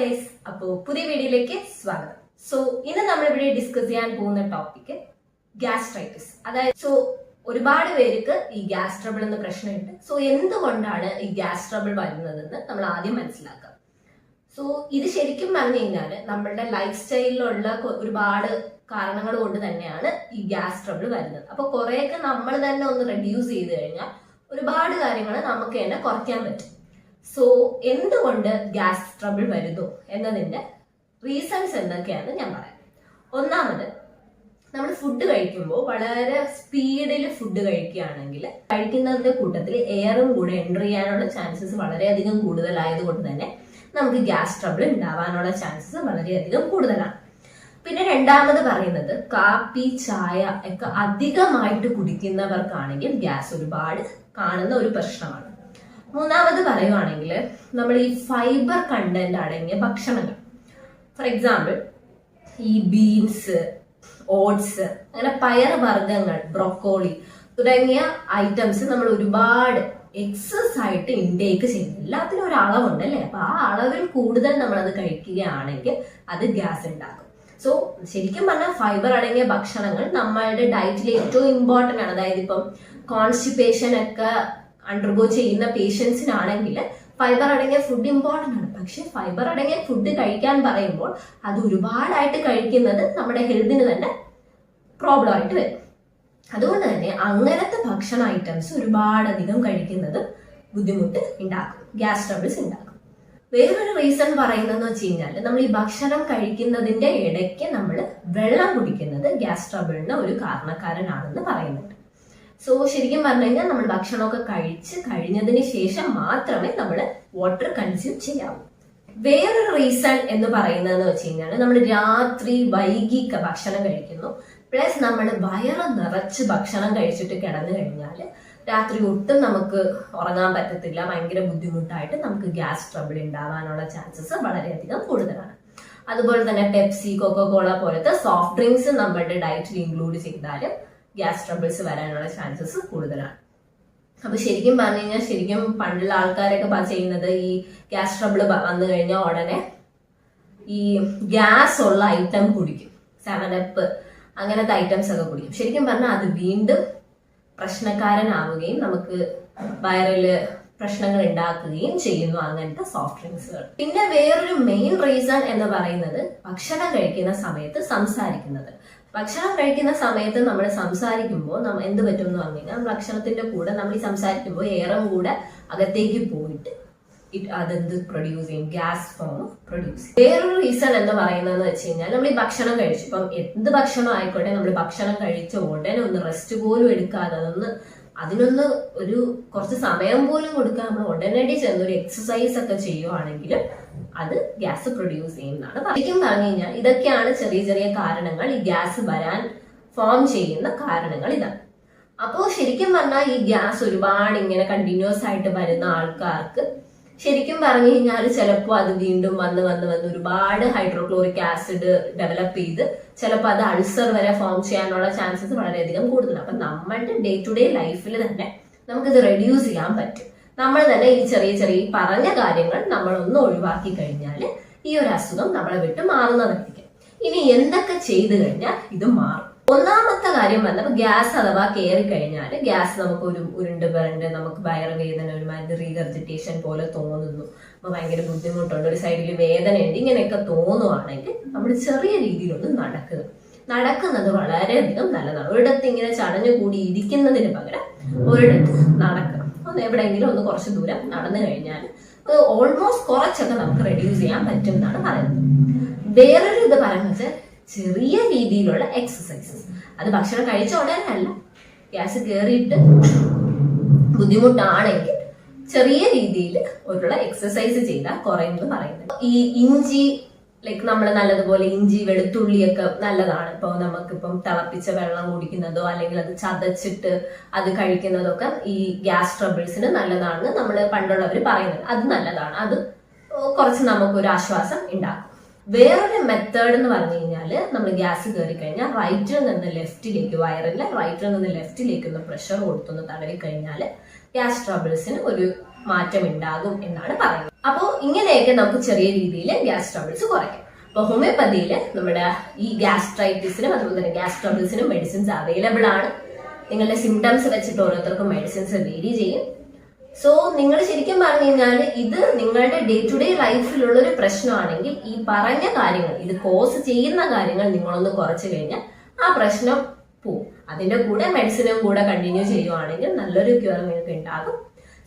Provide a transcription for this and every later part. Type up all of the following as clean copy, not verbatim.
Guys, അപ്പോൾ പുതിയ വീഡിയോയിലേക്ക് സ്വാഗതം. സോ ഇന്ന് നമ്മളിവിടെ ഡിസ്കസ് ചെയ്യാൻ പോകുന്ന ടോപ്പിക് ഗ്യാസ്ട്രൈറ്റിസ്. അതായത് ഒരുപാട് പേർക്ക് ഈ ഗ്യാസ് ട്രബിൾ എന്ന പ്രശ്നമുണ്ട്. സോ എന്തുകൊണ്ടാണ് ഈ ഗ്യാസ് ട്രബിൾ വരുന്നതെന്ന് നമ്മൾ ആദ്യം മനസ്സിലാക്കാം. സോ ഇത് ശരിക്കും പറഞ്ഞു കഴിഞ്ഞാൽ നമ്മളുടെ ലൈഫ് സ്റ്റൈലിലുള്ള ഒരുപാട് കാരണങ്ങൾ കൊണ്ട് തന്നെയാണ് ഈ ഗ്യാസ് ട്രബിൾ വരുന്നത്. അപ്പൊ കുറെയൊക്കെ നമ്മൾ തന്നെ ഒന്ന് റെഡ്യൂസ് ചെയ്ത് കഴിഞ്ഞാൽ ഒരുപാട് കാര്യങ്ങൾ നമുക്ക് തന്നെ കുറയ്ക്കാൻ പറ്റും. സോ എന്തുകൊണ്ട് ഗ്യാസ് ട്രബിൾ വരുന്നു എന്നതിന്റെ റീസൺസ് എന്തൊക്കെയാണെന്ന് ഞാൻ പറയാം. ഒന്നാമത്, നമ്മൾ ഫുഡ് കഴിക്കുമ്പോൾ വളരെ സ്പീഡിൽ ഫുഡ് കഴിക്കുകയാണെങ്കിൽ കഴിക്കുന്നതിന്റെ കൂട്ടത്തിൽ എയറും കൂടെ എൻ്റർ ചെയ്യാനുള്ള ചാൻസസ് വളരെയധികം കൂടുതലായതുകൊണ്ട് തന്നെ നമുക്ക് ഗ്യാസ് ട്രബിൾ ഉണ്ടാവാനുള്ള ചാൻസസ് വളരെയധികം കൂടുതലാണ്. പിന്നെ രണ്ടാമത് പറയുന്നത്, കാപ്പി ചായ ഒക്കെ അധികമായിട്ട് കുടിക്കുന്നവർക്കാണെങ്കിൽ ഗ്യാസ് ഒരുപാട് കാണുന്ന ഒരു പ്രശ്നമാണ്. മൂന്നാമത് പറയുവാണെങ്കിൽ, നമ്മൾ ഈ ഫൈബർ കണ്ടന്റ് അടങ്ങിയ ഭക്ഷണങ്ങൾ, ഫോർ എക്സാമ്പിൾ ഈ ബീൻസ്, ഓട്സ്, അങ്ങനെ പയർ വർഗ്ഗങ്ങൾ, ബ്രോക്കോളി തുടങ്ങിയ ഐറ്റംസ് നമ്മൾ ഒരുപാട് എക്സസ് ആയിട്ട് ഇൻടേക്ക് ചെയ്യുന്നു. എല്ലാത്തിനും ഒരു അളവുണ്ട് അല്ലേ? അപ്പൊ ആ അളവിൽ കൂടുതൽ നമ്മൾ അത് കഴിക്കുകയാണെങ്കിൽ അത് ഗ്യാസ് ഉണ്ടാക്കും. സോ ശരിക്കും പറഞ്ഞാൽ ഫൈബർ അടങ്ങിയ ഭക്ഷണങ്ങൾ നമ്മളുടെ ഡയറ്റിൽ ഏറ്റവും ഇമ്പോർട്ടന്റ് ആണ്. അതായത് ഇപ്പം കോൺസ്റ്റിപ്പേഷൻ ഒക്കെ അണ്ടർഗോ ചെയ്യുന്ന പേഷ്യൻസിനാണെങ്കിൽ ഫൈബർ അടങ്ങിയ ഫുഡ് ഇമ്പോർട്ടന്റ് ആണ്. പക്ഷെ ഫൈബർ അടങ്ങിയ ഫുഡ് കഴിക്കാൻ പറയുമ്പോൾ അത് ഒരുപാടായിട്ട് കഴിക്കുന്നത് നമ്മുടെ ഹെൽത്തിന് തന്നെ പ്രോബ്ലം ആയിട്ട് വരും. അതുകൊണ്ട് തന്നെ അങ്ങനത്തെ ഭക്ഷണ ഐറ്റംസ് ഒരുപാടധികം കഴിക്കുന്നത് ബുദ്ധിമുട്ട് ഉണ്ടാക്കും, ഗ്യാസ് ട്രബിൾസ് ഉണ്ടാക്കും. വേറൊരു റീസൺ പറയുന്നതെന്ന് വെച്ച് കഴിഞ്ഞാൽ, നമ്മൾ ഈ ഭക്ഷണം കഴിക്കുന്നതിന്റെ ഇടയ്ക്ക് നമ്മൾ വെള്ളം കുടിക്കുന്നത് ഗ്യാസ് ട്രബിളിന് ഒരു കാരണക്കാരനാണെന്ന് പറയുന്നുണ്ട്. സോ ശരിക്കും പറഞ്ഞു കഴിഞ്ഞാൽ നമ്മൾ ഭക്ഷണമൊക്കെ കഴിച്ച് കഴിഞ്ഞതിന് ശേഷം മാത്രമേ നമ്മൾ വാട്ടർ കൺസ്യൂം ചെയ്യാവൂ. വേറൊരു റീസൺ എന്ന് പറയുന്നതെന്ന് വെച്ച് കഴിഞ്ഞാൽ, നമ്മൾ രാത്രി വൈകി ഭക്ഷണം കഴിക്കുന്നു, പ്ലസ് നമ്മൾ വയറ് നിറച്ച് ഭക്ഷണം കഴിച്ചിട്ട് കിടന്നു കഴിഞ്ഞാൽ രാത്രി ഒട്ടും നമുക്ക് ഉറങ്ങാൻ പറ്റത്തില്ല. ഭയങ്കര ബുദ്ധിമുട്ടായിട്ട് നമുക്ക് ഗ്യാസ് ട്രബിൾ ഉണ്ടാവാനുള്ള ചാൻസസ് വളരെയധികം കൂടുതലാണ്. അതുപോലെ തന്നെ പെപ്സി, കൊക്കോകോള പോലത്തെ സോഫ്റ്റ് ഡ്രിങ്ക്സ് നമ്മളുടെ ഡയറ്റിൽ ഇൻക്ലൂഡ് ചെയ്താലും ഗ്യാസ് ട്രബിൾസ് വരാനുള്ള ചാൻസസ് കൂടുതലാണ്. അപ്പൊ ശരിക്കും പറഞ്ഞു കഴിഞ്ഞാൽ, ശരിക്കും പണ്ടുള്ള ആൾക്കാരൊക്കെ ചെയ്യുന്നത്, ഈ ഗ്യാസ് ട്രബിൾ വന്നു കഴിഞ്ഞാൽ ഉടനെ ഈ ഗ്യാസ് ഉള്ള ഐറ്റം കുടിക്കും, 7up അങ്ങനത്തെ ഐറ്റംസ് ഒക്കെ കുടിക്കും. ശരിക്കും പറഞ്ഞാൽ അത് വീണ്ടും പ്രശ്നക്കാരനാവുകയും നമുക്ക് വയറില് പ്രശ്നങ്ങൾ ഉണ്ടാക്കുകയും ചെയ്യുന്നു അങ്ങനത്തെ സോഫ്റ്റ് ഡ്രിങ്ക്സുകൾ. പിന്നെ വേറൊരു മെയിൻ റീസൺ എന്ന് പറയുന്നത്, ഭക്ഷണം കഴിക്കുന്ന സമയത്ത് സംസാരിക്കുന്നത്. ഭക്ഷണം കഴിക്കുന്ന സമയത്ത് നമ്മൾ സംസാരിക്കുമ്പോൾ നമ്മൾ എന്ത് പറ്റും എന്ന് പറഞ്ഞു കഴിഞ്ഞാൽ, ഭക്ഷണത്തിന്റെ കൂടെ നമ്മൾ ഈ സംസാരിക്കുമ്പോൾ എയറും കൂടെ അകത്തേക്ക് പോയിട്ട് അതെന്ത് പ്രൊഡ്യൂസ് ചെയ്യും, ഗ്യാസ് ഫോം പ്രൊഡ്യൂസ് ചെയ്യും. വേറൊരു റീസൺ എന്ന് പറയുന്നതെന്ന് വെച്ച് കഴിഞ്ഞാൽ, നമ്മൾ ഈ ഭക്ഷണം കഴിച്ചു, ഇപ്പം എന്ത് ഭക്ഷണം ആയിക്കോട്ടെ, നമ്മൾ ഭക്ഷണം കഴിച്ച ഉടനെ ഒന്ന് റെസ്റ്റ് പോലും എടുക്കാതെ അതിനൊന്ന് ഒരു കുറച്ച് സമയം പോലും കൊടുക്കാൻ നമ്മൾ ഉടനടി ചെന്നൊരു എക്സസൈസ് ഒക്കെ ചെയ്യുവാണെങ്കിൽ അത് ഗ്യാസ് പ്രൊഡ്യൂസ് ചെയ്യുന്നതാണ്. ശരിക്കും പറഞ്ഞു കഴിഞ്ഞാൽ ഇതൊക്കെയാണ് ചെറിയ ചെറിയ കാരണങ്ങൾ, ഈ ഗ്യാസ് വരാൻ ഫോം ചെയ്യുന്ന കാരണങ്ങൾ ഇതാണ്. അപ്പോൾ ശരിക്കും പറഞ്ഞാൽ ഈ ഗ്യാസ് ഒരുപാട് ഇങ്ങനെ കണ്ടിന്യൂസ് ആയിട്ട് വരുന്ന ആൾക്കാർക്ക് ശരിക്കും പറഞ്ഞു കഴിഞ്ഞാൽ ചിലപ്പോൾ അത് വീണ്ടും വന്ന് ഒരുപാട് ഹൈഡ്രോക്ലോറിക് ആസിഡ് ഡെവലപ്പ് ചെയ്ത് ചിലപ്പോൾ അത് അൾസർ വരെ ഫോം ചെയ്യാനുള്ള ചാൻസസ് വളരെയധികം കൂടുതലാണ്. അപ്പൊ നമ്മളുടെ ഡേ ടു ഡേ ലൈഫിൽ തന്നെ നമുക്കിത് റെഡ്യൂസ് ചെയ്യാൻ പറ്റും. നമ്മൾ തന്നെ ഈ ചെറിയ ചെറിയ പറഞ്ഞ കാര്യങ്ങൾ നമ്മളൊന്ന് ഒഴിവാക്കി കഴിഞ്ഞാൽ ഈ ഒരു അസുഖം നമ്മളെ വിട്ട് മാറുന്നതായിരിക്കും. ഇനി എന്തൊക്കെ ചെയ്തു കഴിഞ്ഞാൽ ഇത് മാറും? ഒന്നാമത്തെ കാര്യം വന്നപ്പോൾ, ഗ്യാസ് അഥവാ കയറി കഴിഞ്ഞാൽ ഗ്യാസ് നമുക്ക് ഒരു ഉരുണ്ട് പിറണ്ട് നമുക്ക് വയറുവേദന, ഒരുമാതിരി റീഗർജിറ്റേഷൻ പോലെ തോന്നുന്നു, അപ്പൊ ഭയങ്കര ബുദ്ധിമുട്ടുണ്ട്, ഒരു സൈഡിൽ വേദനയുണ്ട്, ഇങ്ങനെയൊക്കെ തോന്നുവാണെങ്കിൽ നമ്മൾ ചെറിയ രീതിയിലൊന്ന് നടക്കുന്നത് വളരെയധികം നല്ലതാണ്. ഒരിടത്ത് ഇങ്ങനെ ചടഞ്ഞു കൂടി ഇരിക്കുന്നതിന് പകരം ഒരിടത്ത് നടക്കണം. എവിടെയെങ്കിലും ഒന്ന് കുറച്ച് ദൂരം നടന്നു കഴിഞ്ഞാൽ ഓൾമോസ്റ്റ് കുറച്ചൊക്കെ നമുക്ക് റെഡ്യൂസ് ചെയ്യാൻ പറ്റും എന്നാണ് പറയുന്നത്. വേറൊരു ഇത് പറയുന്നത്, ചെറിയ രീതിയിലുള്ള എക്സസൈസസ്. അത് ഭക്ഷണം കഴിച്ച ഉടനെ അല്ല, ഗ്യാസ് കയറിയിട്ട് ബുദ്ധിമുട്ടാണെങ്കിൽ ചെറിയ രീതിയിൽ ഉള്ള എക്സസൈസ് ചെയ്താൽ കുറയുമെന്ന് പറയുന്നത്. ഈ ഇഞ്ചി, ലൈക്ക് നമ്മൾ നല്ലതുപോലെ ഇഞ്ചി, വെളുത്തുള്ളിയൊക്കെ നല്ലതാണ്. ഇപ്പോൾ നമുക്കിപ്പം തിളപ്പിച്ച വെള്ളം കുടിക്കുന്നതോ അല്ലെങ്കിൽ അത് ചതച്ചിട്ട് അത് കഴിക്കുന്നതൊക്കെ ഈ ഗ്യാസ് ട്രബിൾസിന് നല്ലതാണെന്ന് നമ്മൾ പണ്ടുള്ളവർ പറയുന്നത്. അത് നല്ലതാണ്, അത് കുറച്ച് നമുക്കൊരു ആശ്വാസം ഉണ്ടാക്കും. വേറൊരു മെത്തേഡ് എന്ന് പറഞ്ഞു കഴിഞ്ഞാൽ, നമ്മൾ ഗ്യാസ് കയറി കഴിഞ്ഞാൽ റൈറ്റിൽ നിന്ന് ലെഫ്റ്റിലേക്ക്, വയറിന്റെ റൈറ്റിൽ നിന്ന് ലെഫ്റ്റിലേക്ക് ഒന്ന് പ്രഷർ കൊടുത്തൊന്ന് തടവി കഴിഞ്ഞാൽ ഗ്യാസ് ട്രബിൾസിന് ഒരു മാറ്റം ഉണ്ടാകും എന്നാണ് പറയുന്നത്. അപ്പോൾ ഇങ്ങനെയൊക്കെ നമുക്ക് ചെറിയ രീതിയിൽ ഗ്യാസ് ട്രബിൾസ് കുറയ്ക്കാം. അപ്പൊ ഹോമിയോപ്പതിയിൽ നമ്മുടെ ഈ ഗ്യാസ്ട്രൈറ്റിസിനും അതുപോലെ തന്നെ ഗ്യാസ് ട്രബിൾസിനും മെഡിസിൻസ് അവൈലബിൾ ആണ്. നിങ്ങളുടെ സിംറ്റംസ് വെച്ചിട്ട് ഓരോരുത്തർക്കും മെഡിസിൻസ് വേരി ചെയ്യും. സോ നിങ്ങൾ ശരിക്കും പറഞ്ഞു കഴിഞ്ഞാൽ ഇത് നിങ്ങളുടെ ഡേ ടു ഡേ ലൈഫിലുള്ള ഒരു പ്രശ്നമാണെങ്കിൽ ഈ പറഞ്ഞ കാര്യങ്ങൾ, ഇത് കോസ് ചെയ്യുന്ന കാര്യങ്ങൾ നിങ്ങളൊന്ന് കുറച്ച് കഴിഞ്ഞാൽ ആ പ്രശ്നം പോവും. അതിന്റെ കൂടെ മെഡിസിനും കൂടെ കണ്ടിന്യൂ ചെയ്യുവാണെങ്കിൽ നല്ലൊരു ക്യൂർ നിങ്ങൾക്ക് ഉണ്ടാകും.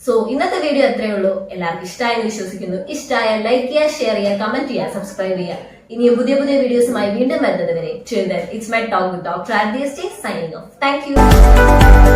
സോ ഇന്നത്തെ വീഡിയോ അത്രയേ ഉള്ളൂ. എല്ലാവർക്കും ഇഷ്ടമായെന്ന് വിശ്വസിക്കുന്നു. ഇഷ്ടമായാൽ ലൈക്ക് ചെയ്യുക, ഷെയർ ചെയ്യുക, കമന്റ് ചെയ്യുക, സബ്സ്ക്രൈബ് ചെയ്യുക. ഇനിയും പുതിയ പുതിയ വീഡിയോസുമായി വീണ്ടും വരുന്നത് വരെ it's my talk with doctor R D S T signing off. Thank U.